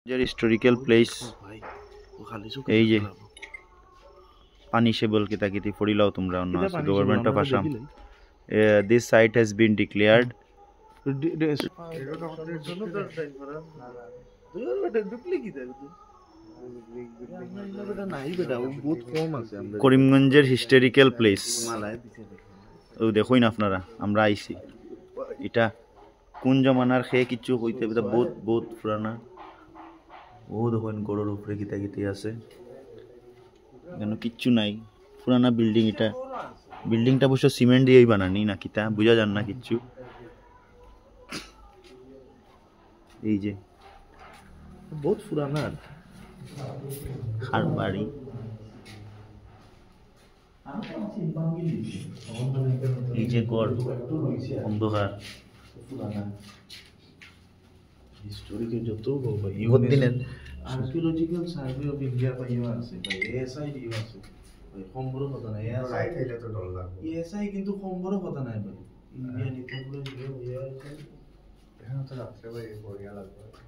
historical place এই যে punishable কিতাকিতি পড়িলাও তোমরা অন্য government of Assam this site has been declared করিমগঞ্জের হিস্টোরিক্যাল প্লেস ও দেখুন আপনারা আমরা আইছি এটা কোন জমানার খেয়ে কিছু হইতে বহুত বহুত পুরানা ও দেখুন গড়ের উপরে কিতাকিতি আছে এখানে কিচ্ছু নাই পুরানা বিল্ডিং এটা বিল্ডিংটা অবশ্য সিমেন্ট দিয়েই বানানি না কিতা বুঝা যান না কিচ্ছু এই যে বহুত পুরানা খারবাড়ি এই যে গড় অন্ধকার হিস্টোরিক্যাল যত দিনের আর্কিওলজিক্যাল সার্ভে অফ ইন্ডিয়া পাইও আছে এএসআই দিও আছে সম্বর কথা নাই এএসআই থাইলে তো ডল লাগবে এএসআই কিন্তু সম্বর কথা নাই ভাই ইন্ডিয়া নিতে পুরো ইয়ে আছে এখন তো রাত্রে ভাই বড়িয়া লাগবে